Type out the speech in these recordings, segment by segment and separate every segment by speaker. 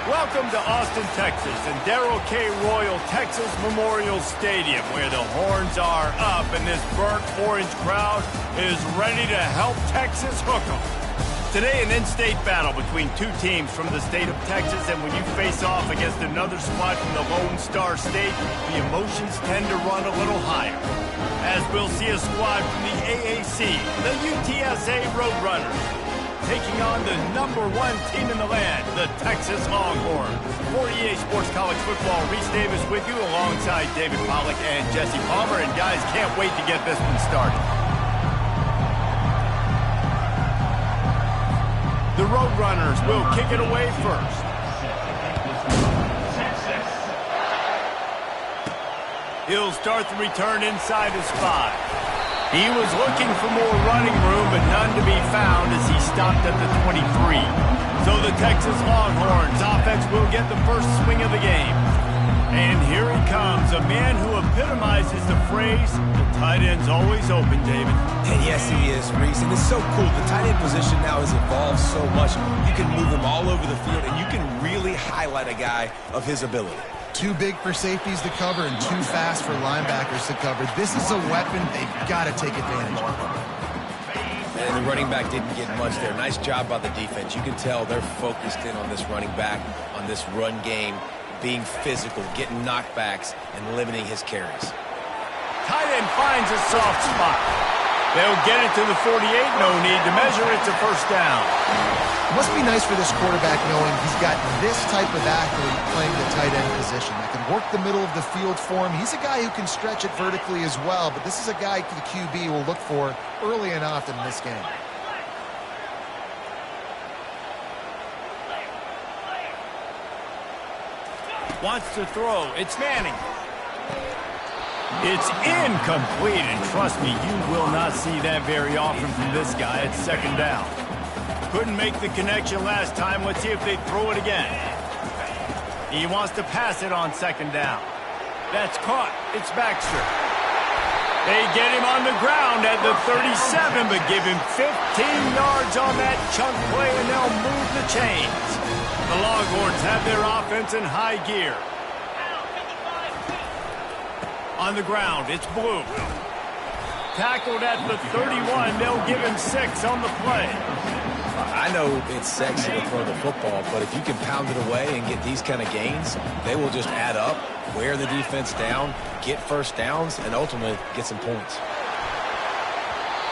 Speaker 1: Welcome to Austin, Texas, and Darrell K. Royal Texas Memorial Stadium, where the horns are up and this burnt orange crowd is ready to help Texas hook 'em. Today, an in-state battle between two teams from the state of Texas, and when you face off against another squad from the Lone Star State, the emotions tend to run a little higher. As we'll see a squad from the AAC, the UTSA Roadrunners, taking on the #1 team in the land, the Texas Longhorns. For EA Sports College Football, Reese Davis with you alongside David Pollack and Jesse Palmer. And guys, can't wait to get this one started. The Roadrunners will kick it away first. He'll start the return inside his 5. He was looking for more running room, but none to be found as he stopped at the 23. So the Texas Longhorns offense will get the first swing of the game. And here he comes, a man who epitomizes the phrase, the tight end's always open, David.
Speaker 2: And yes, he is, Reese. And it's so cool. The tight end position now has evolved so much. You can move him all over the field, and you can really highlight a guy of his ability.
Speaker 3: Too big for safeties to cover and too fast for linebackers to cover. This is a weapon they've got to take advantage of.
Speaker 2: And the running back didn't get much there. Nice job by the defense. You can tell they're focused in on this running back, on this run game, being physical, getting knockbacks, and limiting his carries.
Speaker 1: Tight end finds a soft spot. They'll get it to the 48. No need to measure. It's a first down.
Speaker 3: It must be nice for this quarterback knowing he's got this type of athlete playing the tight end position that can work the middle of the field for him. He's a guy who can stretch it vertically as well, but this is a guy the QB will look for early and often in this game.
Speaker 1: Wants to throw. It's Manning. It's incomplete, and trust me, you will not see that very often from this guy at second down. Couldn't make the connection last time. Let's see if they throw it again. He wants to pass it on second down. That's caught. It's Baxter. They get him on the ground at the 37, but give him 15 yards on that chunk play, and they'll move the chains. The Longhorns have their offense in high gear. On the ground, it's Blue. Tackled at the 31. They'll give him 6 on the play.
Speaker 2: I know it's sexy to throw the football, but if you can pound it away and get these kind of gains, they will just add up, wear the defense down, get first downs, and ultimately get some points.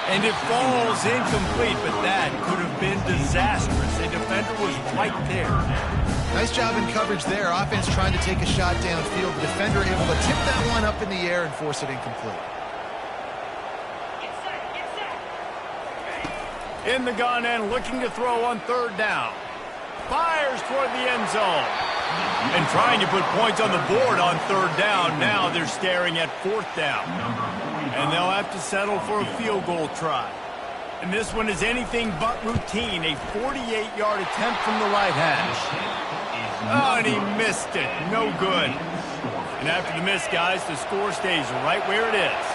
Speaker 1: And it falls incomplete, but that could have been disastrous. A defender was right there.
Speaker 3: Nice job in coverage there. Offense trying to take a shot downfield. The defender able to tip that one up in the air and force it incomplete.
Speaker 1: In the gun and looking to throw on third down. Fires toward the end zone. And trying to put points on the board on third down. Now they're staring at fourth down. And they'll have to settle for a field goal try. And this one is anything but routine. A 48-yard attempt from the right hash. Oh, and he missed it. No good. And after the miss, guys, the score stays right where it is.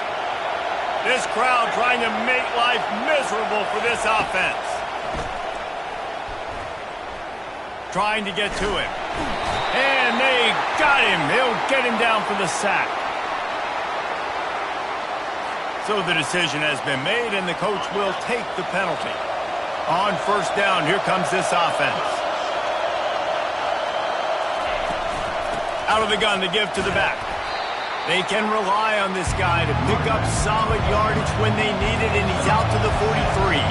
Speaker 1: This crowd trying to make life miserable for this offense. Trying to get to him. And they got him. They'll get him down for the sack. So the decision has been made, and the coach will take the penalty. On first down, here comes this offense. Out of the gun to give to the back. They can rely on this guy to pick up solid yardage when they need it, and he's out to the 43.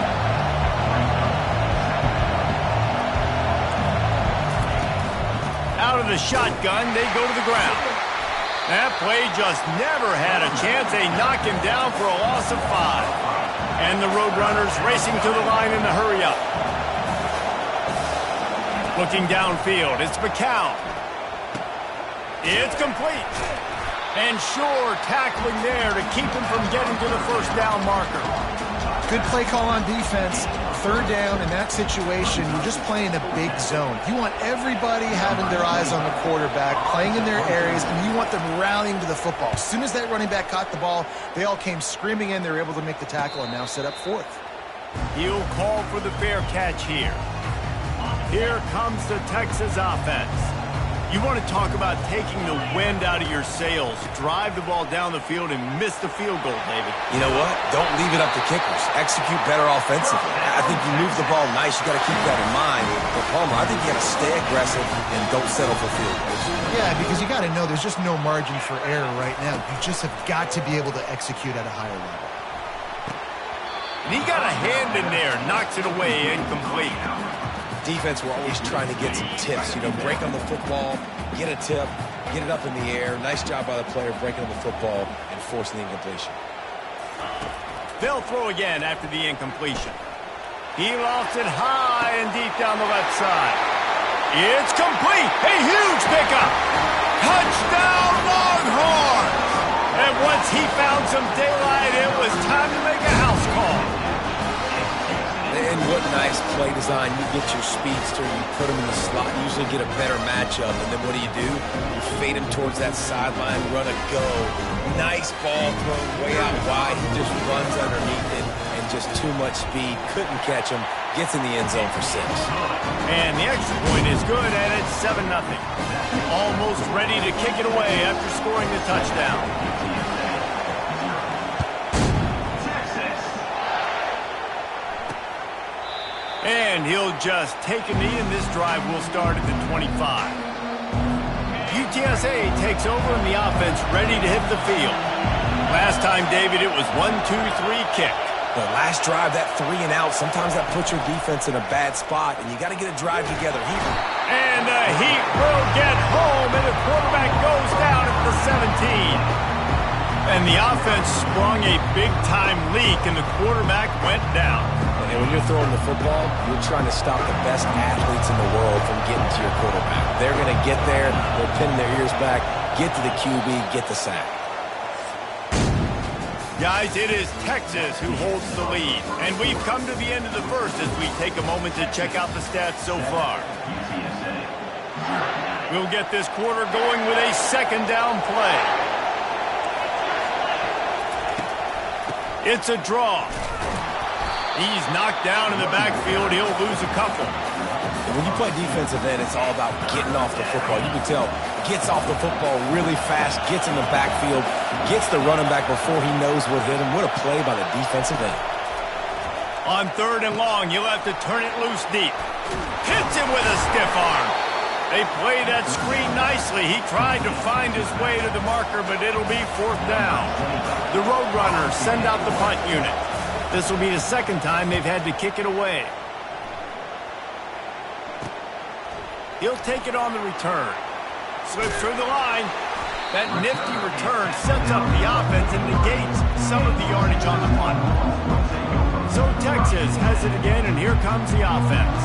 Speaker 1: Out of the shotgun, they go to the ground. That play just never had a chance. They knock him down for a loss of 5. And the Roadrunners racing to the line in the hurry-up. Looking downfield, it's McCown. It's complete. And sure, tackling there to keep him from getting to the first down marker.
Speaker 3: Good play call on defense. Third down in that situation, you're just playing a big zone. You want everybody having their eyes on the quarterback, playing in their areas, and you want them rallying to the football. As soon as that running back caught the ball, they all came screaming in. They were able to make the tackle and now set up fourth.
Speaker 1: He'll call for the fair catch here. Here comes the Texas offense. You want to talk about taking the wind out of your sails. Drive the ball down the field and miss the field goal, David.
Speaker 2: You know what? Don't leave it up to kickers. Execute better offensively. I think you move the ball nice. You got to keep that in mind. But Palmer, I think you got to stay aggressive and don't settle for field goals.
Speaker 3: Yeah, because you got to know there's just no margin for error right now. You just have got to be able to execute at a higher level.
Speaker 1: And he got a hand in there, knocks it away, incomplete.
Speaker 2: Defense, we're always trying to get some tips. You know, break on the football, get a tip, get it up in the air. Nice job by the player breaking on the football and forcing the incompletion.
Speaker 1: They'll throw again after the incompletion. He lofts it high and deep down the left side. It's complete. A huge pickup. Touchdown, Longhorns! And once he found some daylight, it was time to make a house call.
Speaker 2: And what nice play design. You get your speedster, you put him in the slot, usually get a better matchup. And then what do? You fade him towards that sideline, run a go. Nice ball thrown way out wide. He just runs underneath it and just too much speed. Couldn't catch him. Gets in the end zone for 6.
Speaker 1: And the extra point is good, and it's 7-0. Almost ready to kick it away after scoring the touchdown. And he'll just take a knee, and this drive will start at the 25. UTSA takes over, and the offense ready to hit the field. Last time, David, it was 1-2-3 kick.
Speaker 2: The last drive, that 3 and out, sometimes that puts your defense in a bad spot, and you got to get a drive together.
Speaker 1: And the Heat will get home, and the quarterback goes down at the 17. And the offense sprung a big-time leak, and the quarterback went down.
Speaker 2: And when you're throwing the football, you're trying to stop the best athletes in the world from getting to your quarterback. They're going to get there, they'll pin their ears back, get to the QB, get the sack.
Speaker 1: Guys, it is Texas who holds the lead. And we've come to the end of the first as we take a moment to check out the stats so far. We'll get this quarter going with a second down play. It's a draw. He's knocked down in the backfield. He'll lose a couple.
Speaker 2: And when you play defensive end, it's all about getting off the football. You can tell, gets off the football really fast, gets in the backfield, gets the running back before he knows what hit him. What a play by the defensive end.
Speaker 1: On 3rd and long, you'll have to turn it loose deep. Hits him with a stiff arm. They play that screen nicely. He tried to find his way to the marker, but it'll be 4th down. The Roadrunners send out the punt unit. This will be the second time they've had to kick it away. He'll take it on the return. Slips through the line. That nifty return sets up the offense and negates some of the yardage on the punt. So Texas has it again, and here comes the offense.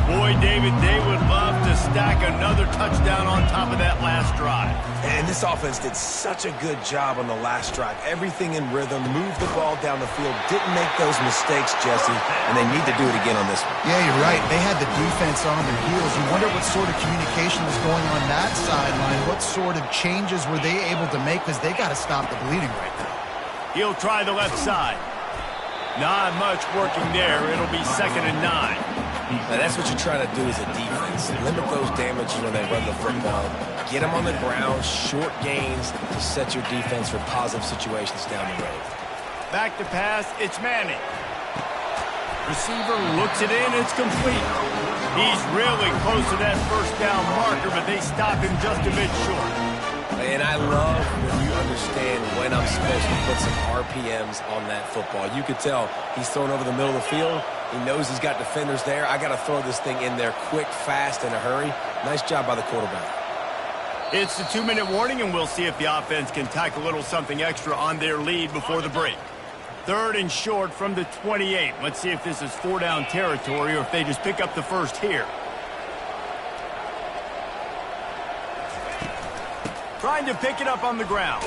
Speaker 1: Boy, David, they would love to stack another touchdown on top of that last drive.
Speaker 2: And this offense did such a good job on the last drive. Everything in rhythm, moved the ball down the field, didn't make those mistakes, Jesse, and they need to do it again on this one.
Speaker 3: Yeah, you're right. They had the defense on their heels. You wonder what sort of communication was going on that sideline. What sort of changes were they able to make, because they got to stop the bleeding right now.
Speaker 1: He'll try the left side. Not much working there. It'll be 2nd and 9.
Speaker 2: Now, that's what you're trying to do as a defense. Limit those damages when they run the football. Get them on the ground, short gains to set your defense for positive situations down the road.
Speaker 1: Back to pass, it's Manning. Receiver looks it in, it's complete. He's really close to that 1st down marker, but they stop him just a bit short.
Speaker 2: And I love when you understand when I'm supposed to put some RPMs on that football. You could tell he's thrown over the middle of the field. He knows he's got defenders there. I got to throw this thing in there quick, fast, in a hurry. Nice job by the quarterback.
Speaker 1: It's the 2-minute warning, and we'll see if the offense can tack a little something extra on their lead before the break. 3rd and short from the 28. Let's see if this is 4-down territory or if they just pick up the first here. Trying to pick it up on the ground.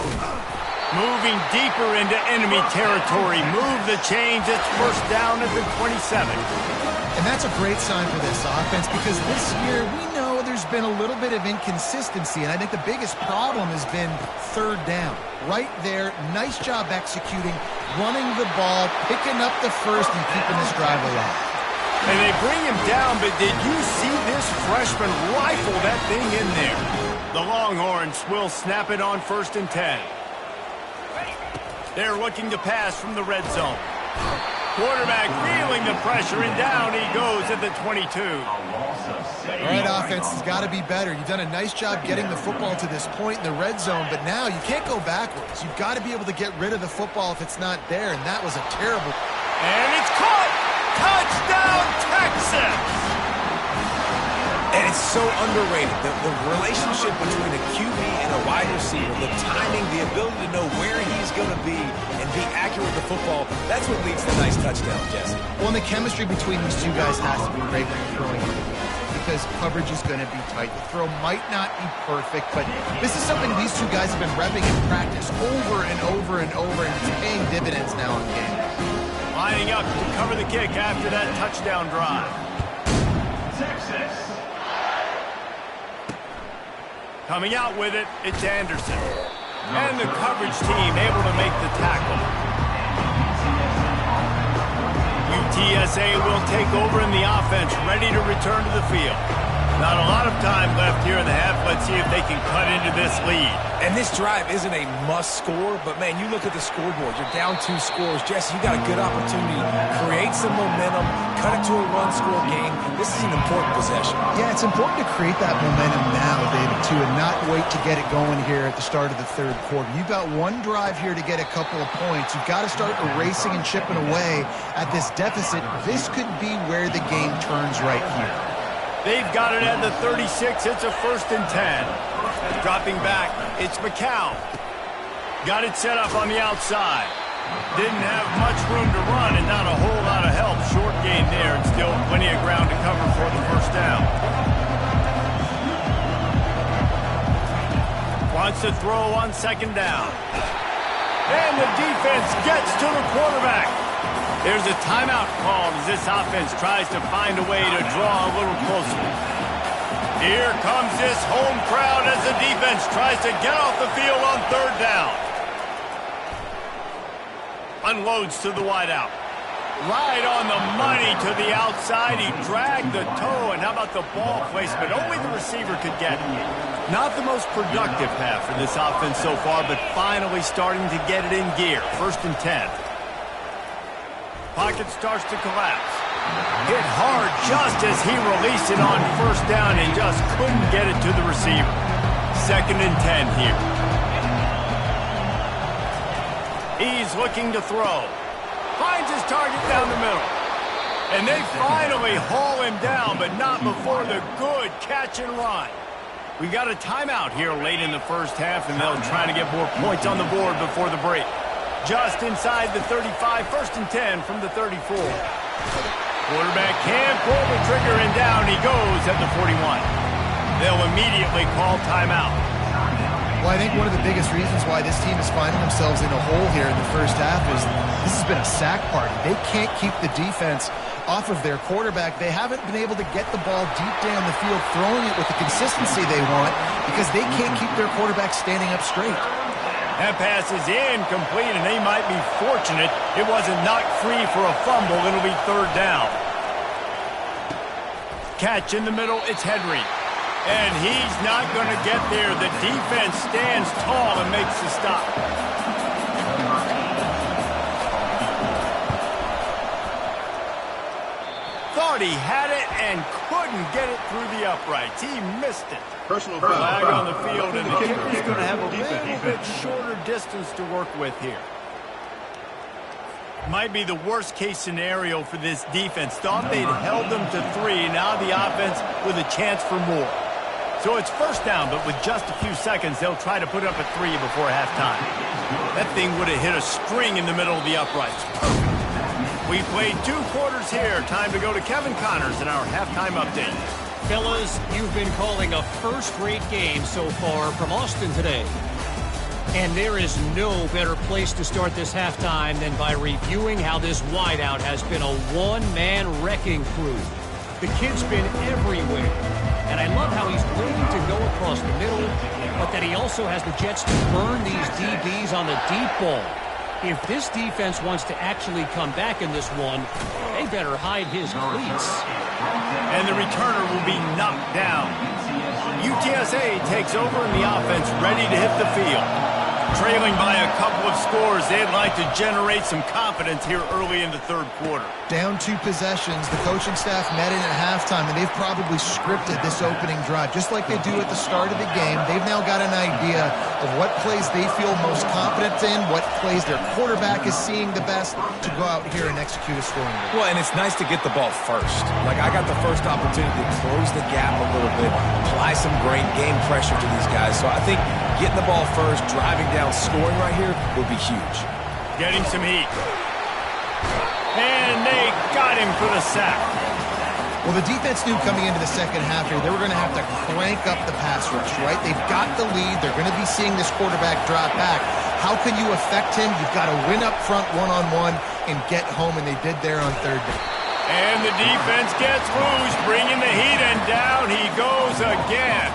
Speaker 1: Moving deeper into enemy territory. Move the chains. It's 1st down at the 27.
Speaker 3: And that's a great sign for this offense, because this year we know there's been a little bit of inconsistency, and I think the biggest problem has been 3rd down. Right there, nice job executing, running the ball, picking up the first, and keeping this drive alive.
Speaker 1: And they bring him down, but did you see this freshman rifle that thing in there? The Longhorns will snap it on 1st and 10. They're looking to pass from the red zone. Quarterback feeling the pressure, and down he goes at the 22.
Speaker 3: All right, offense has got to be better. You've done a nice job getting the football to this point in the red zone, but now you can't go backwards. You've got to be able to get rid of the football if it's not there, and that was a terrible...
Speaker 1: And it's caught! Touchdown, Texas!
Speaker 2: And it's so underrated. The relationship between a QB and a wide receiver, the timing, the ability to know where he's going to be and be accurate with the football, that's what leads to nice touchdowns, Jesse.
Speaker 3: Well, and the chemistry between these two guys has to be great when you're throwing it because coverage is going to be tight. The throw might not be perfect, but this is something these two guys have been repping in practice over and over and over, and it's paying dividends now in games.
Speaker 1: Lining up to cover the kick after that touchdown drive.
Speaker 4: Texas.
Speaker 1: Coming out with it, it's Anderson. And the coverage team able to make the tackle. UTSA will take over in the offense, ready to return to the field. Not a lot of time left here in the half. Let's see if they can cut into this lead.
Speaker 2: And this drive isn't a must score, but man, you look at the scoreboard. You're down 2 scores. Jesse, you got a good opportunity to create some momentum, cut it to a one-score game. This is an important possession.
Speaker 3: Yeah, it's important to create that momentum now, David, too, and not wait to get it going here at the start of the third quarter. You've got one drive here to get a couple of points. You've got to start erasing and chipping away at this deficit. This could be where the game turns right here.
Speaker 1: They've got it at the 36. It's a 1st and 10. Dropping back, it's McCown. Got it set up on the outside. Didn't have much room to run and not a whole lot of help. Short gain there and still plenty of ground to cover for the 1st down. Wants to throw on 2nd down. And the defense gets to the quarterback. There's a timeout called as this offense tries to find a way to draw a little closer. Here comes this home crowd as the defense tries to get off the field on 3rd down. Unloads to the wideout. Right on the money to the outside. He dragged the toe, and how about the ball placement? Only the receiver could get it. Not the most productive half for this offense so far, but finally starting to get it in gear. 1st and 10. Pocket starts to collapse. Hit hard just as he released it on 1st down and just couldn't get it to the receiver. 2nd and 10 here. He's looking to throw. Finds his target down the middle. And they finally haul him down, but not before the good catch and run. We got a timeout here late in the 1st half, and they'll try to get more points on the board before the break. Just inside the 35, 1st and 10 from the 34. Quarterback can't pull the trigger, and down he goes at the 41. They'll immediately call timeout.
Speaker 3: Well, I think one of the biggest reasons why this team is finding themselves in a hole here in the 1st half is this has been a sack party. They can't keep the defense off of their quarterback. They haven't been able to get the ball deep down the field, throwing it with the consistency they want because they can't keep their quarterback standing up straight.
Speaker 1: That pass is incomplete, and they might be fortunate it wasn't knocked free for a fumble. It'll be 3rd down. Catch in the middle, it's Henry. And he's not going to get there. The defense stands tall and makes the stop. Thought he had it and couldn't get it through the uprights. He missed it.
Speaker 4: Personal foul.
Speaker 1: Flag on the field, and the kicker's going to have a little bit shorter distance to work with here. Might be the worst-case scenario for this defense. Thought they'd held them to 3. Now the offense with a chance for more. So it's 1st down, but with just a few seconds, they'll try to put up a 3 before halftime. That thing would have hit a string in the middle of the uprights. We played 2 quarters here. Time to go to Kevin Connors in our halftime update.
Speaker 5: Fellas, you've been calling a first-rate game so far from Austin today. And there is no better place to start this halftime than by reviewing how this wideout has been a one-man wrecking crew. The kid's been everywhere. And I love how he's willing to go across the middle, but that he also has the jets to burn these DBs on the deep ball. If this defense wants to actually come back in this one, they better hide his cleats.
Speaker 1: And the returner will be knocked down. UTSA takes over and the offense ready to hit the field. Trailing by a couple of scores, they'd like to generate some confidence here early in the third quarter.
Speaker 3: Down 2 possessions, the coaching staff met in at halftime, and they've probably scripted this opening drive. Just like they do at the start of the game, they've now got an idea of what plays they feel most confident in, what plays their quarterback is seeing the best to go out here and execute a scoring drive.
Speaker 2: Well, and it's nice to get the ball first. Like, I got the first opportunity to close the gap a little bit, apply some great game pressure to these guys. So I think getting the ball first, driving down, scoring right here will be huge.
Speaker 1: Getting some heat. And they got him for the sack.
Speaker 3: Well, the defense knew coming into the second half here they were going to have to crank up the pass rush, right? They've got the lead. They're going to be seeing this quarterback drop back. How can you affect him? You've got to win up front one-on-one and get home, and they did there on third down.
Speaker 1: And the defense gets loose, bringing the heat, and down he goes again.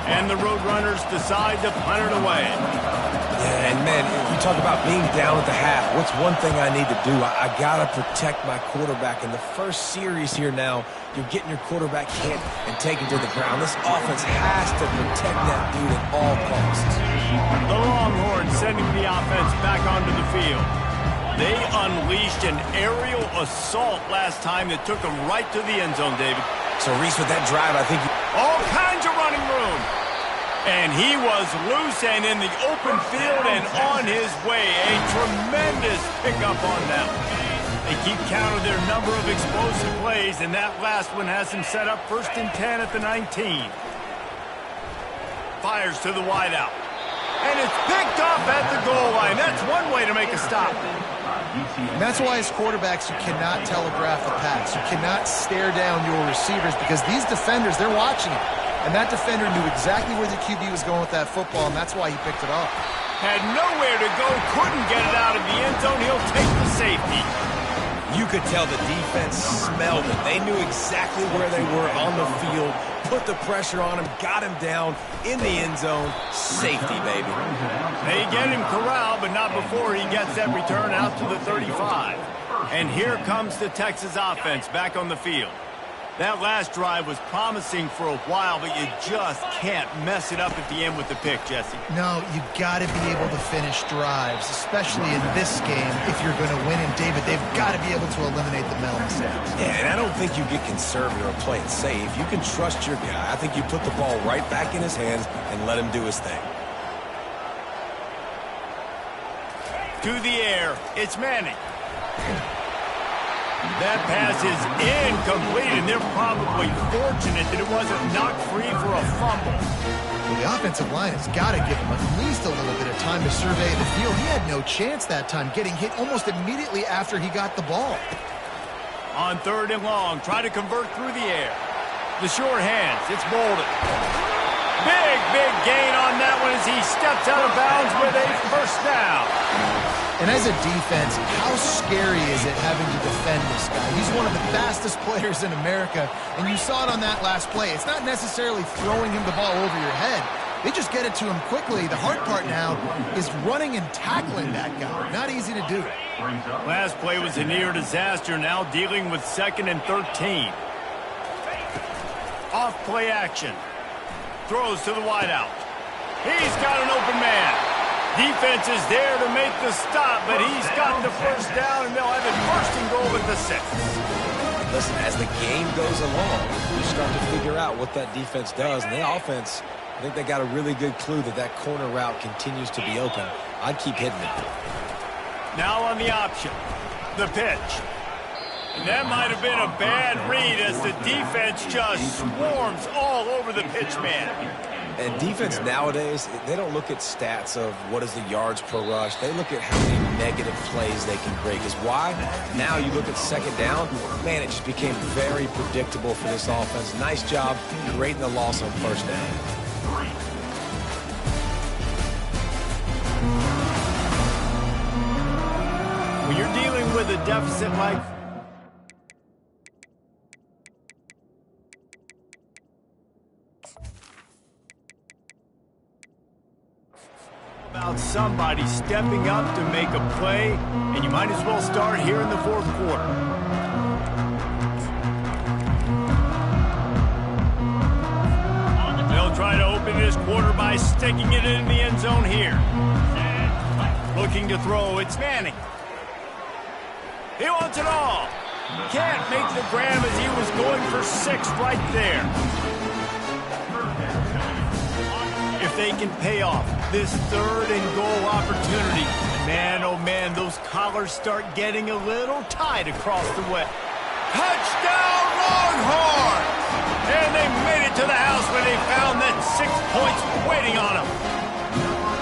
Speaker 1: And the Roadrunners decide to punt it away.
Speaker 2: Yeah, and man, you talk about being down at the half. What's one thing I need to do? I got to protect my quarterback. In the first series here now, you're getting your quarterback hit and taken to the ground. This offense has to protect that dude at all costs.
Speaker 1: The Longhorns sending the offense back onto the field. They unleashed an aerial assault last time that took them right to the end zone, David.
Speaker 2: So, Reese, with that drive, I think
Speaker 1: all kinds of running room. And he was loose and in the open field and on his way. A tremendous pickup on them. They keep count of their number of explosive plays, and that last one has him set up 1st and 10 at the 19. Fires to the wideout. And it's picked up at the goal line. That's one way to make a stop.
Speaker 3: And that's why as quarterbacks, you cannot telegraph the pass. You cannot stare down your receivers because these defenders, they're watching it. And that defender knew exactly where the QB was going with that football, and that's why he picked it off.
Speaker 1: Had nowhere to go, couldn't get it out of the end zone. He'll take the safety.
Speaker 2: you could tell the defense smelled it. They knew exactly where they were on the field, put the pressure on him, got him down in the end zone. Safety, baby.
Speaker 1: They get him corralled, but not before he gets that return out to the 35. And here comes the Texas offense back on the field. That last drive was promising for a while, but you just can't mess it up at the end with the pick, Jesse.
Speaker 3: No, you got to be able to finish drives, especially in this game if you're going to win. And, David, they've got to be able to eliminate the mental mistakes.
Speaker 2: Yeah, and I don't think you get conservative or play it safe. You can trust your guy. I think you put the ball right back in his hands and let him do his thing.
Speaker 1: To the air, it's Manning. That pass is incomplete, and they're probably fortunate that it wasn't knocked free for a fumble.
Speaker 3: Well, the offensive line has got to give him at least a little bit of time to survey the field. He had no chance that time, getting hit almost immediately after he got the ball.
Speaker 1: On 3rd and long, try to convert through the air. The short hands, it's Bolden. Big gain on that one as he steps out of bounds with a first down.
Speaker 3: And as a defense, how scary is it having to defend this guy? He's one of the fastest players in America, and you saw it on that last play. It's not necessarily throwing him the ball over your head. They just get it to him quickly. The hard part now is running and tackling that guy. Not easy to do.
Speaker 1: Last play was a near disaster, now dealing with 2nd and 13. Off play action. Throws to the wideout. He's got an open man. Defense is there to make the stop, but he's got the first down, and they'll have it 1st and goal at the 6.
Speaker 2: Listen, as the game goes along, you start to figure out what that defense does. And the offense, I think they got a really good clue that that corner route continues to be open. I'd keep hitting it.
Speaker 1: Now on the option, the pitch. And that might have been a bad read as the defense just swarms all over the pitch man.
Speaker 2: And defense nowadays, they don't look at stats of what is the yards per rush. They look at how many negative plays they can create. Because why? Now you look at 2nd down, man, it just became very predictable for this offense. Nice job creating the loss on 1st down.
Speaker 1: When you're dealing with a deficit like about somebody stepping up to make a play, and you might as well start here in the fourth quarter. They'll try to open this quarter by sticking it in the end zone here. Looking to throw, it's Manning. He wants it all. Can't make the grab as he was going for 6 right there. If they can pay off this 3rd and goal opportunity, man, oh man, those collars start getting a little tight across the way. Touchdown, Longhorns! And they made it to the house when they found that 6 points waiting on them.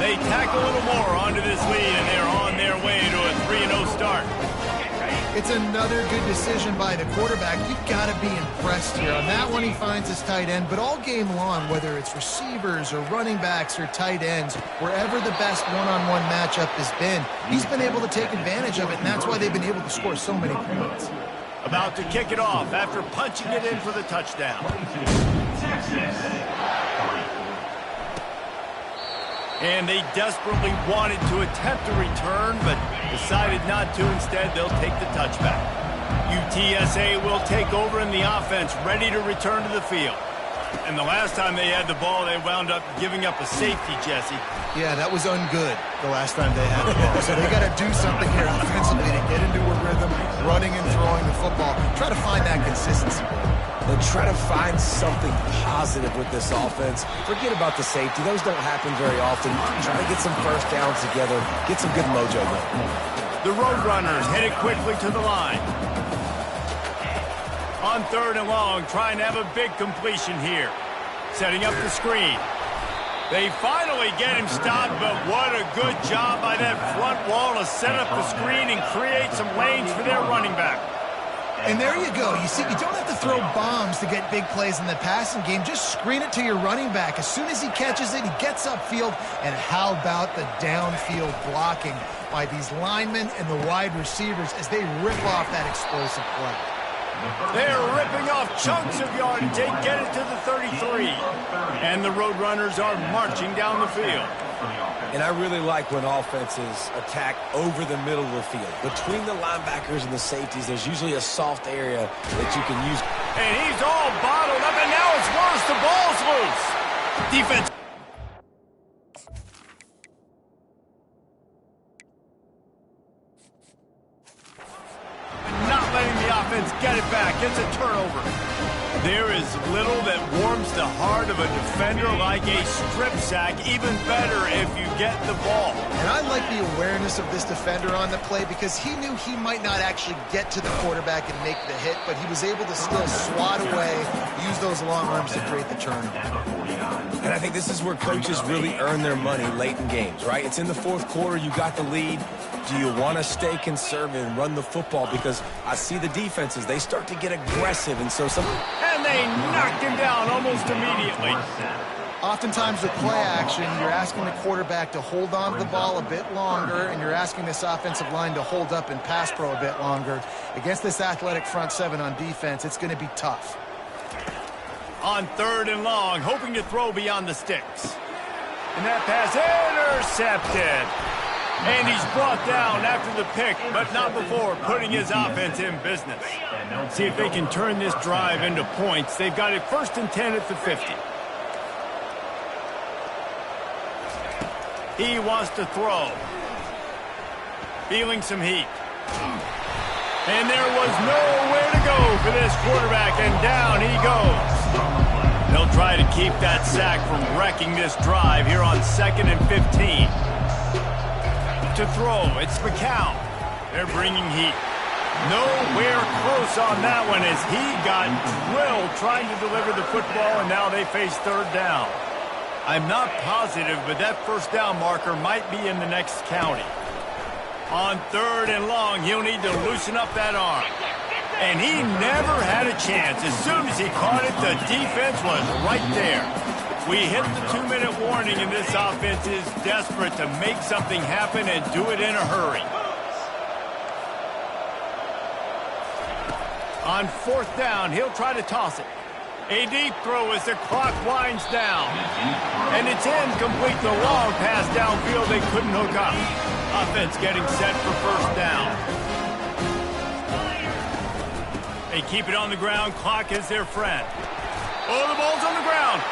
Speaker 1: They tack a little more onto this lead, and they're on their way to a 3-0 start.
Speaker 3: It's another good decision by the quarterback. You've got to be impressed here. On that one, he finds his tight end, but all game long, whether it's receivers or running backs or tight ends, wherever the best one-on-one matchup has been, he's been able to take advantage of it, and that's why they've been able to score so many points.
Speaker 1: About to kick it off after punching it in for the touchdown. And they desperately wanted to attempt a return, but decided not to. Instead, they'll take the touchback. UTSA will take over in the offense, ready to return to the field. And the last time they had the ball, they wound up giving up a safety, Jesse.
Speaker 3: Yeah, that was ungood the last time they had the ball. So they got to do something here offensively to get into a rhythm, running and throwing the football. Try to find that consistency.
Speaker 2: They'll try to find something positive with this offense. Forget about the safety. Those don't happen very often. Try to get some first downs together. Get some good mojo going.
Speaker 1: The Roadrunners headed quickly to the line. On 3rd and long, trying to have a big completion here. Setting up the screen. They finally get him stopped, but what a good job by that front wall to set up the screen and create some lanes for their running back.
Speaker 3: And there you go. You see, you don't have to throw bombs to get big plays in the passing game. Just screen it to your running back. As soon as he catches it, he gets upfield. And how about the downfield blocking by these linemen and the wide receivers as they rip off that explosive play?
Speaker 1: They're ripping off chunks of yardage. They get it to the 33. And the Roadrunners are marching down the field.
Speaker 2: And I really like when offenses attack over the middle of the field. Between the linebackers and the safeties, there's usually a soft area that you can use.
Speaker 1: And he's all bottled up, and now it's worse. The ball's loose. Defense. Not letting the offense get it back. It's a turnover. There is little that warms the heart of a defender like a strip sack. Even better if you get the ball.
Speaker 3: And I like the awareness of this defender on the play because he knew he might not actually get to the quarterback and make the hit, but he was able to still swat away, use those long arms to create the turnover.
Speaker 2: And I think this is where coaches really earn their money late in games, right? It's in the fourth quarter. You got the lead. Do you want to stay conservative and run the football? Because I see the defenses, they start to get aggressive, and so some...
Speaker 1: And they knocked him down almost immediately.
Speaker 3: Oftentimes with play action, you're asking the quarterback to hold on to the ball a bit longer, and you're asking this offensive line to hold up and pass pro a bit longer. Against this athletic front seven on defense, it's going to be tough.
Speaker 1: On 3rd and long, hoping to throw beyond the sticks. And that pass intercepted. And he's brought down after the pick, but not before putting his offense in business. See if they can turn this drive into points. They've got it 1st and 10 at the 50. He wants to throw. Feeling some heat. And there was nowhere to go for this quarterback, and down he goes. They'll try to keep that sack from wrecking this drive here on 2nd and 15. To throw, it's McCown. They're bringing heat. Nowhere close on that one as he got drilled trying to deliver the football, and now they face 3rd down. I'm not positive, but that 1st down marker might be in the next county. On 3rd and long, he'll need to loosen up that arm. And he never had a chance. As soon as he caught it, the defense was right there. We hit the 2-minute warning, and this offense is desperate to make something happen and do it in a hurry. On 4th down, he'll try to toss it. A deep throw as the clock winds down. And it's incomplete. The long pass downfield they couldn't hook up. Offense getting set for first down. They keep it on the ground. Clock is their friend. Oh, the ball's on the ground.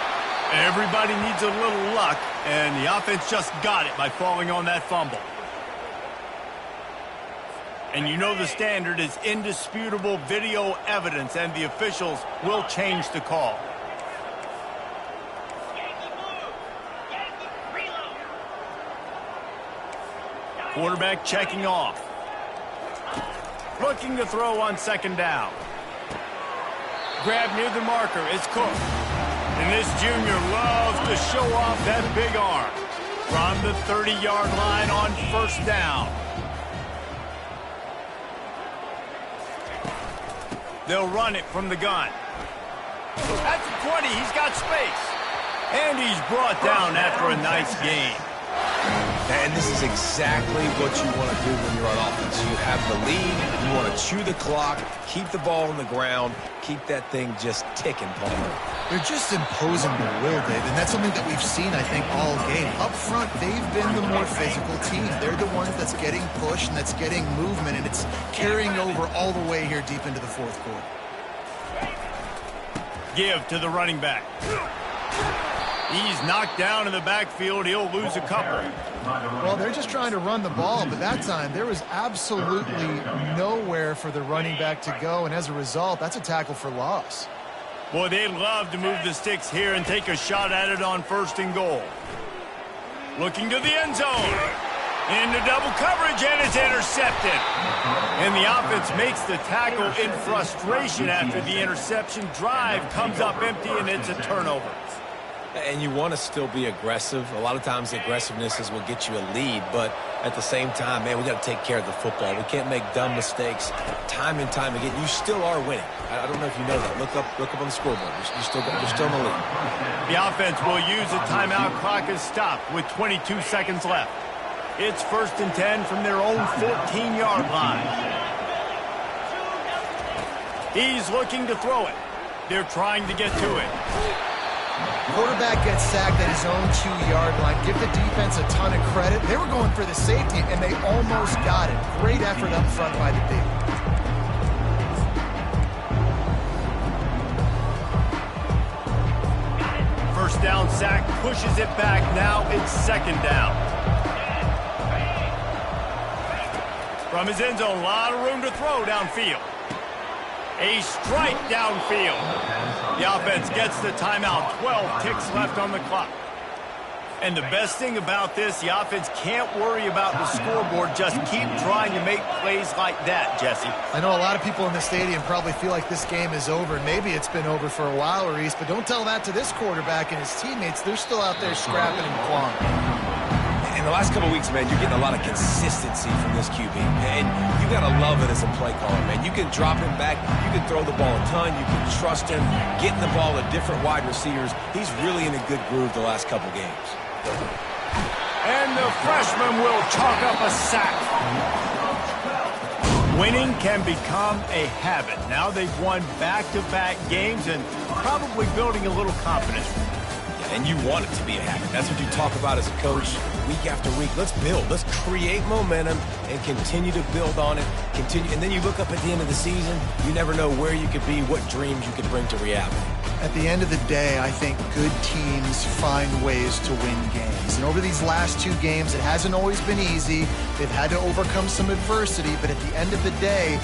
Speaker 1: Everybody needs a little luck, and the offense just got it by falling on that fumble. And you know the standard is indisputable video evidence, and the officials will change the call. Quarterback checking off. Looking to throw on second down. Grab near the marker. It's Cook. And this junior loves to show off that big arm. From the 30-yard line on first down. They'll run it from the gun. At the 20, he's got space. And he's brought down after a nice gain.
Speaker 2: And this is exactly what you want to do when you're on offense. You have the lead, you want to chew the clock, keep the ball on the ground, keep that thing just ticking, Palmer.
Speaker 3: They're just imposing their will, Dave, and that's something that we've seen, I think, all game. Up front, they've been the more physical team. They're the ones that's getting pushed and that's getting movement, and it's carrying over all the way here deep into the fourth quarter.
Speaker 1: Give to the running back. He's knocked down in the backfield. He'll lose a couple.
Speaker 3: Well, they're just trying to run the ball, but that time there was absolutely nowhere for the running back to go, and as a result, that's a tackle for loss.
Speaker 1: Boy, they'd love to move the sticks here and take a shot at it on first and goal. Looking to the end zone. Into double coverage, and it's intercepted. And the offense makes the tackle in frustration after the interception. Drive comes up empty, and it's a turnover.
Speaker 2: And you want to still be aggressive. A lot of times aggressiveness is what gets you a lead, but at the same time, man, we got to take care of the football. We can't make dumb mistakes time and time again. You still are winning. I don't know if you know that. Look up on the scoreboard. You're still in the lead.
Speaker 1: The offense will use a timeout. Clock is stopped with 22 seconds left. It's first and 10 from their own 14-yard line. He's looking to throw it. They're trying to get to it.
Speaker 3: Quarterback gets sacked at his own 2-yard line. Give the defense a ton of credit. They were going for the safety, and they almost got it. Great effort up front by the D.
Speaker 1: First down sack, pushes it back. Now it's second down. From his end zone, a lot of room to throw downfield. A strike downfield. The offense gets the timeout. 12 ticks left on the clock. And the best thing about this, the offense can't worry about the scoreboard. Just keep trying to make plays like that, Jesse.
Speaker 3: I know a lot of people in the stadium probably feel like this game is over. Maybe it's been over for a while, Reese, but don't tell that to this quarterback and his teammates. They're still out there scrapping and clawing.
Speaker 2: In the last couple of weeks, man, you're getting a lot of consistency from this QB. And you got to love it as a play caller, man. You can drop him back. You can throw the ball a ton. You can trust him. Getting the ball to different wide receivers. He's really in a good groove the last couple games.
Speaker 1: And the freshman will chalk up a sack. Winning can become a habit. Now they've won back-to-back games and probably building a little confidence.
Speaker 2: And you want it to be a habit. That's what you talk about as a coach week after week. Let's build. Let's create momentum and continue to build on it. And then you look up at the end of the season, you never know where you could be, what dreams you could bring to reality.
Speaker 3: At the end of the day, I think good teams find ways to win games. And over these last 2 games, it hasn't always been easy. They've had to overcome some adversity, but at the end of the day,